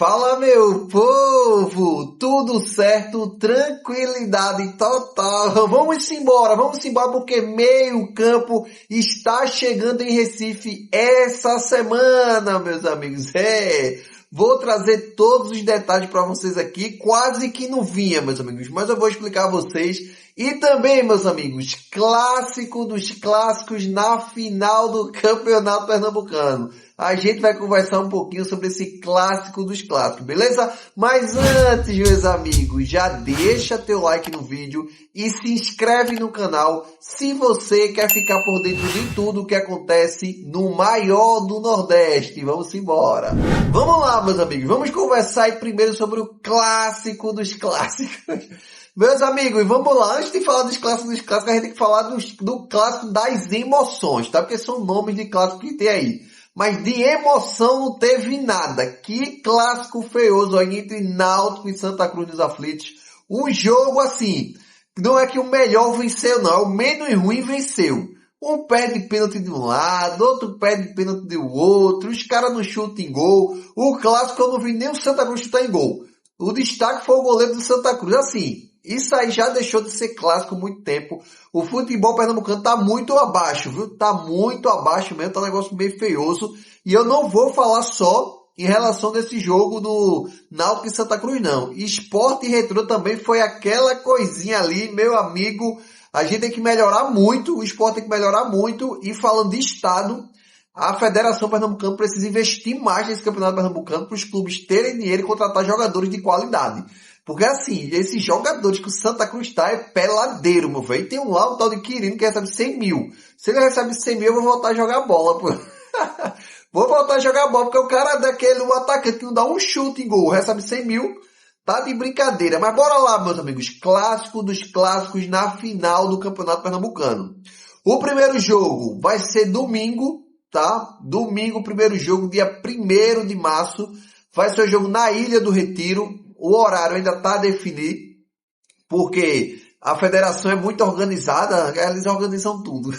Fala, meu povo! Tudo certo? Tranquilidade total. Vamos embora porque meio campo está chegando em Recife essa semana, meus amigos. Vou trazer todos os detalhes para vocês aqui, quase que não vinha, meus amigos, mas eu vou explicar a vocês. E também, meus amigos, clássico dos clássicos na final do Campeonato Pernambucano. A gente vai conversar um pouquinho sobre esse clássico dos clássicos, beleza? Mas antes, meus amigos, já deixa teu like no vídeo e se inscreve no canal se você quer ficar por dentro de tudo o que acontece no maior do Nordeste. Vamos embora! Vamos lá, meus amigos, vamos conversar aí primeiro sobre o clássico dos clássicos. Meus amigos, vamos lá, antes de falar dos clássicos, a gente tem que falar do clássico das emoções, tá? Porque são nomes de clássico que tem aí. Mas de emoção não teve nada. Que clássico feioso aí entre Náutico e Santa Cruz dos Aflitos. Um jogo assim, não é que o melhor venceu não, é o menos ruim venceu. Um perde pênalti de um lado, outro perde pênalti do outro, os caras não chutam em gol. O clássico eu não vi nem o Santa Cruz chutar em gol. O destaque foi o goleiro do Santa Cruz. Assim, isso aí já deixou de ser clássico há muito tempo. O futebol pernambucano tá muito abaixo, viu? Tá muito abaixo mesmo, tá um negócio meio feioso. E eu não vou falar só em relação desse jogo do Náutico e Santa Cruz, não. Sport e Retrô também foi aquela coisinha ali, meu amigo. A gente tem que melhorar muito, o Sport tem que melhorar muito. E falando de estado, a Federação Pernambucana precisa investir mais nesse Campeonato Pernambucano para os clubes terem dinheiro e contratar jogadores de qualidade. Porque assim, esses jogadores que o Santa Cruz tá é peladeiro, meu velho. E tem um lá, um tal de Quirino, que recebe 100 mil. Se ele recebe 100 mil, eu vou voltar a jogar bola, pô. Vou voltar a jogar bola, porque o cara daquele, o atacante que não dá um chute em gol, recebe 100 mil, tá de brincadeira. Mas bora lá, meus amigos. Clássico dos clássicos na final do Campeonato Pernambucano. O primeiro jogo vai ser domingo, tá? Domingo, primeiro jogo, dia 1º de março. Vai ser o jogo na Ilha do Retiro. O horário ainda está a definir, porque a federação é muito organizada, eles organizam tudo.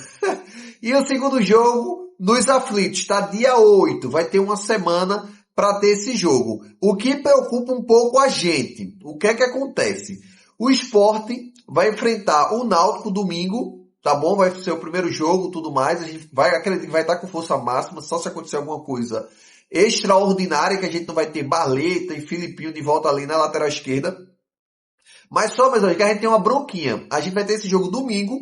E o segundo jogo, nos Aflitos, está dia 8, vai ter uma semana para ter esse jogo. O que preocupa um pouco a gente, o que é que acontece? O Sport vai enfrentar o Náutico domingo, tá bom? Vai ser o primeiro jogo, tudo mais, a gente vai estar com força máxima, só se acontecer alguma coisa extraordinária, que a gente não vai ter Barleta e Filipinho de volta ali na lateral esquerda. Mas só, meus amigos, que a gente tem uma bronquinha. A gente vai ter esse jogo domingo,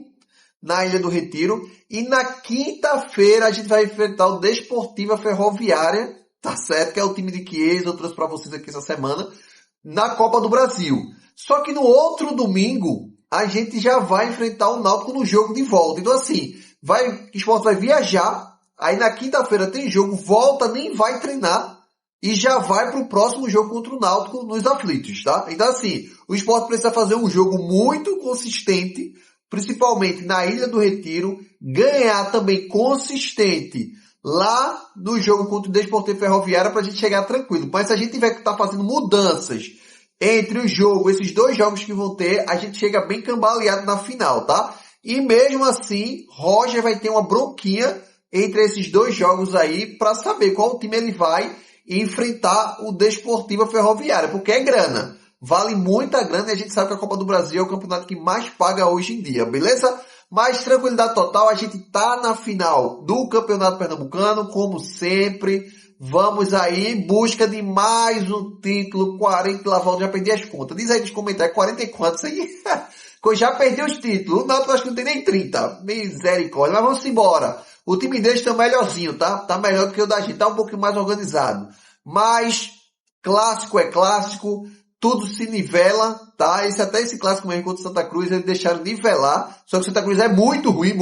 na Ilha do Retiro. E na quinta-feira a gente vai enfrentar o Desportiva Ferroviária, tá certo? Que é o time de Chiesa, eu trouxe pra vocês aqui essa semana, na Copa do Brasil. Só que no outro domingo, a gente já vai enfrentar o Náutico no jogo de volta. Então assim, o Sport vai viajar. Aí na quinta-feira tem jogo, volta, nem vai treinar e já vai pro próximo jogo contra o Náutico nos Aflitos, tá? Então assim, o Sport precisa fazer um jogo muito consistente, principalmente na Ilha do Retiro, ganhar também consistente lá no jogo contra o Desportivo Ferroviária pra gente chegar tranquilo. Mas se a gente tiver que estar fazendo mudanças entre o jogo, esses dois jogos que vão ter, a gente chega bem cambaleado na final, tá? E mesmo assim, Roger vai ter uma bronquinha entre esses dois jogos aí para saber qual time ele vai enfrentar o Desportiva Ferroviária, porque é grana. Vale muita grana e a gente sabe que a Copa do Brasil é o campeonato que mais paga hoje em dia, beleza? Mas tranquilidade total, a gente tá na final do Campeonato Pernambucano, como sempre. Vamos aí em busca de mais um título, 40, Lavaldo, já perdi as contas. Diz aí nos comentários, 40 e quantos aí? Eu já perdi os títulos, o Náutico acho que não tem nem 30, misericórdia, mas vamos embora. O time deles tá melhorzinho, tá? Tá melhor do que o da gente, tá um pouquinho mais organizado. Mas, clássico é clássico, tudo se nivela, tá? Esse clássico mesmo contra o Santa Cruz, eles deixaram nivelar. Só que o Santa Cruz é muito ruim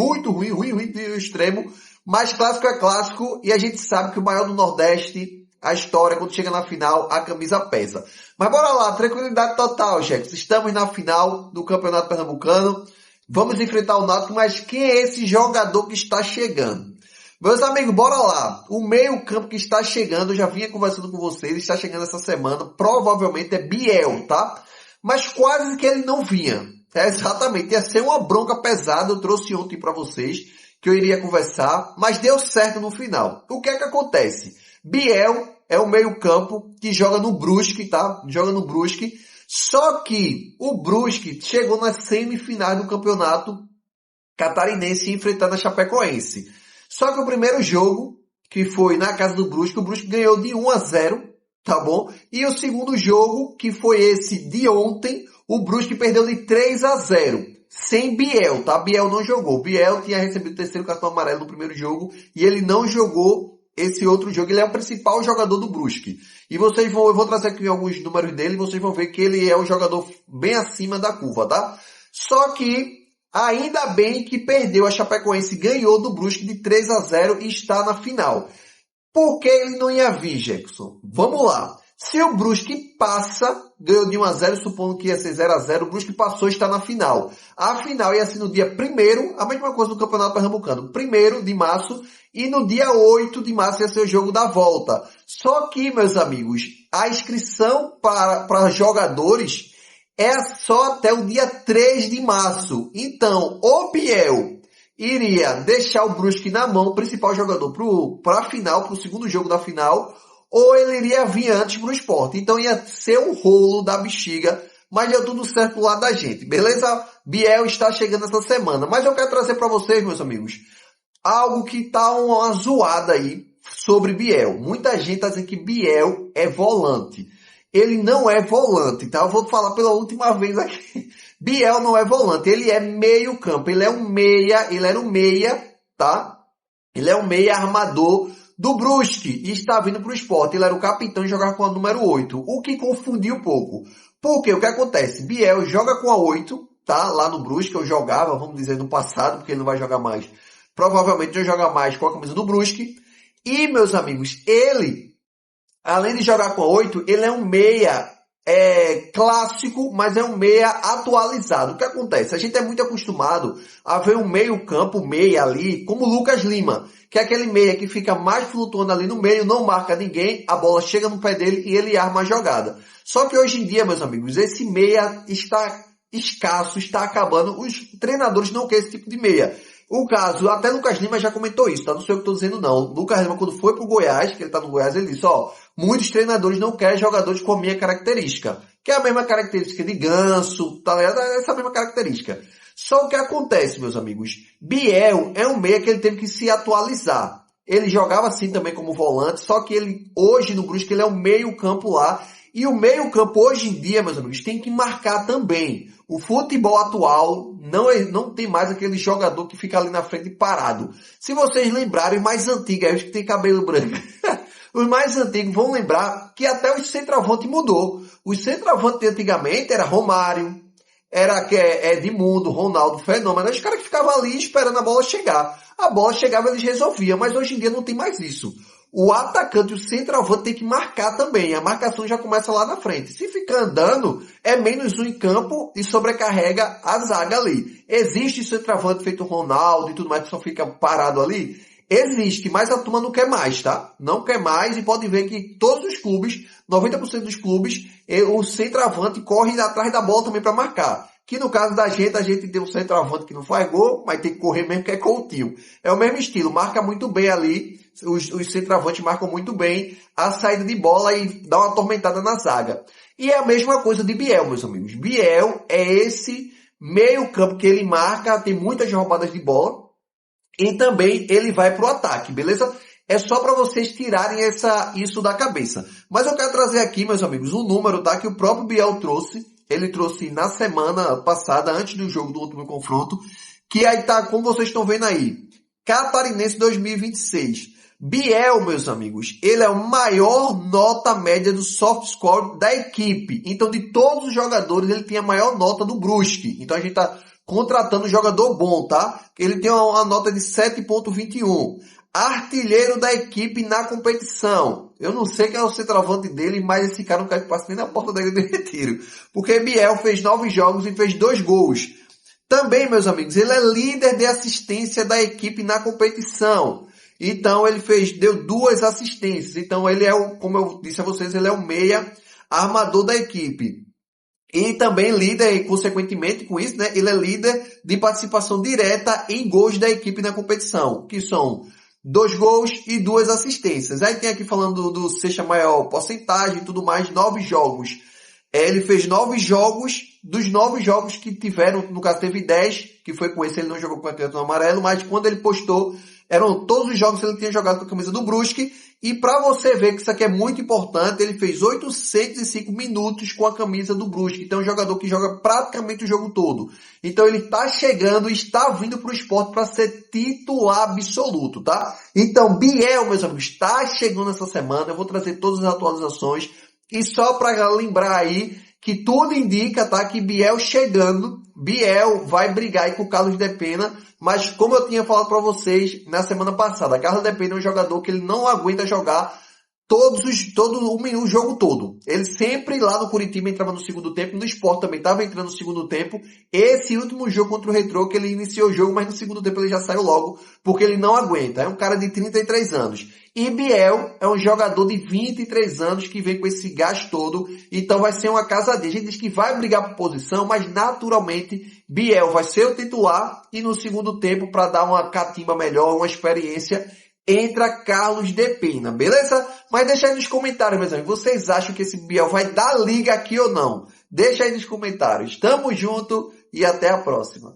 de extremo. Mas clássico é clássico e a gente sabe que o maior do Nordeste, a história, quando chega na final, a camisa pesa. Mas bora lá, tranquilidade total, gente. Estamos na final do Campeonato Pernambucano. Vamos enfrentar o Náutico, mas quem é esse jogador que está chegando? Meus amigos, bora lá. O meio campo que está chegando, eu já vinha conversando com vocês, está chegando essa semana, provavelmente é Biel, tá? Mas quase que ele não vinha. Exatamente, ia ser uma bronca pesada, eu trouxe ontem para vocês, que eu iria conversar, mas deu certo no final. O que é que acontece? Biel é o meio-campo que joga no Brusque, tá? Joga no Brusque. Só que o Brusque chegou nas semifinais do campeonato catarinense enfrentando a Chapecoense. Só que o primeiro jogo, que foi na casa do Brusque, o Brusque ganhou de 1-0, tá bom? E o segundo jogo, que foi esse de ontem, o Brusque perdeu de 3-0. Sem Biel, tá? Biel não jogou. Biel tinha recebido o terceiro cartão amarelo no primeiro jogo e ele não jogou esse outro jogo. Ele é o principal jogador do Brusque. E vocês vão, eu vou trazer aqui alguns números dele e vocês vão ver que ele é um jogador bem acima da curva, tá? Só que ainda bem que perdeu, a Chapecoense ganhou do Brusque de 3-0 e está na final. Por que ele não ia vir, Jackson? Vamos lá. Se o Brusque passa, ganhou de 1-0, supondo que ia ser 0-0, o Brusque passou e está na final. A final ia ser no dia 1º, a mesma coisa do Campeonato Pernambucano, 1º de março, e no dia 8 de março ia ser o jogo da volta. Só que, meus amigos, a inscrição para jogadores é só até o dia 3 de março. Então, o Biel iria deixar o Brusque na mão, o principal jogador para a final, para o segundo jogo da final, ou ele iria vir antes para o Sport. Então ia ser um rolo da bexiga, mas deu tudo certo pro lado da gente, beleza? Biel está chegando essa semana. Mas eu quero trazer para vocês, meus amigos, algo que tá uma zoada aí sobre Biel. Muita gente tá dizendo que Biel é volante. Ele não é volante, tá? Eu vou falar pela última vez aqui. Biel não é volante, ele é meio campo. Ele é um meia, ele era um meia, tá? Ele é um meia armador do Brusque e está vindo para o Sport. Ele era o capitão e jogava com a número 8, o que confundiu um pouco. Porque o que acontece? Biel joga com a 8, tá? Lá no Brusque, eu jogava, vamos dizer, no passado, porque ele não vai jogar mais. Provavelmente já joga mais com a camisa do Brusque. E, meus amigos, ele, além de jogar com a 8, ele é um meia clássico, mas é um meia atualizado. O que acontece? A gente é muito acostumado a ver um meio campo, meia ali, como o Lucas Lima, que é aquele meia que fica mais flutuando ali no meio, não marca ninguém, a bola chega no pé dele e ele arma a jogada. Só que hoje em dia, meus amigos, esse meia está escasso, está acabando. Os treinadores não querem esse tipo de meia. O caso, até Lucas Lima já comentou isso, tá? Não sei o que eu tô dizendo não. Lucas Lima, quando foi pro Goiás, que ele tá no Goiás, ele disse, muitos treinadores não querem jogadores com a minha característica. Que é a mesma característica de Ganso, tá ligado? Essa mesma característica. Só o que acontece, meus amigos, Biel é um meia que ele teve que se atualizar. Ele jogava assim também como volante, só que ele, hoje no Brusque, ele é um meio campo lá. E o meio campo hoje em dia, meus amigos, tem que marcar também. O futebol atual não tem mais aquele jogador que fica ali na frente parado. Se vocês lembrarem, os mais antigos, os que tem cabelo branco, os mais antigos vão lembrar que até o centroavante mudou. O centroavante de antigamente era Romário, era Edmundo, Ronaldo, Fenômeno. Os caras que ficavam ali esperando a bola chegar. A bola chegava, eles resolviam, mas hoje em dia não tem mais isso. O atacante e o centroavante tem que marcar também. A marcação já começa lá na frente. Se ficar andando, é menos um em campo e sobrecarrega a zaga ali. Existe centroavante feito Ronaldo e tudo mais que só fica parado ali? Existe, mas a turma não quer mais, tá? Não quer mais e pode ver que todos os clubes, 90% dos clubes, o centroavante corre atrás da bola também para marcar. Que no caso da gente, a gente tem um centroavante que não faz gol, mas tem que correr mesmo que é Coutinho. É o mesmo estilo, marca muito bem ali, os centroavantes marcam muito bem a saída de bola e dá uma atormentada na zaga. E é a mesma coisa de Biel, meus amigos. Biel é esse meio campo que ele marca, tem muitas roubadas de bola e também ele vai pro ataque, beleza? É só para vocês tirarem isso da cabeça. Mas eu quero trazer aqui, meus amigos, um número, tá? Que o próprio Biel trouxe. Ele trouxe na semana passada, antes do jogo do último confronto, que aí tá, como vocês estão vendo aí, Catarinense 2026. Biel, meus amigos, ele é o maior nota média do soft score da equipe. Então, de todos os jogadores, ele tem a maior nota do Brusque. Então, a gente tá contratando um jogador bom, tá? Ele tem uma nota de 7.21. Artilheiro da equipe na competição. Eu não sei quem é o centroavante dele, mas esse cara não quer que passe nem na porta dele de retiro. Porque Biel fez 9 jogos e fez 2 gols. Também, meus amigos, ele é líder de assistência da equipe na competição. Então, ele deu 2 assistências. Então, ele é como eu disse a vocês, ele é o meia armador da equipe. E também líder, e consequentemente com isso, né, ele é líder de participação direta em gols da equipe na competição, que são 2 gols e 2 assistências. Aí tem aqui falando do sexta maior porcentagem e tudo mais, 9 jogos. Ele fez 9 jogos, dos 9 jogos que tiveram, no caso teve 10, que foi com esse, ele não jogou com o cartão amarelo, mas quando ele postou, eram todos os jogos que ele tinha jogado com a camisa do Brusque. E para você ver que isso aqui é muito importante, ele fez 805 minutos com a camisa do Brusque. Então é um jogador que joga praticamente o jogo todo. Então ele está chegando, está vindo para o Sport para ser titular absoluto, tá? Então Biel, meus amigos, está chegando essa semana. Eu vou trazer todas as atualizações. E só para lembrar aí que tudo indica, tá, que Biel chegando, Biel vai brigar aí com o Carlos Depena, mas como eu tinha falado para vocês na semana passada, Carlos Depena é um jogador que ele não aguenta jogar o jogo todo. Ele sempre lá no Curitiba entrava no segundo tempo, no Sport também estava entrando no segundo tempo. Esse último jogo contra o Retrô, que ele iniciou o jogo, mas no segundo tempo ele já saiu logo, porque ele não aguenta. É um cara de 33 anos. E Biel é um jogador de 23 anos que vem com esse gás todo, então vai ser uma casadinha. A gente diz que vai brigar por posição, mas naturalmente Biel vai ser o titular e no segundo tempo, para dar uma catimba melhor, uma experiência, entra Carlos Depena, beleza? Mas deixa aí nos comentários, meus amigos, vocês acham que esse Biel vai dar liga aqui ou não? Deixa aí nos comentários. Tamo junto e até a próxima.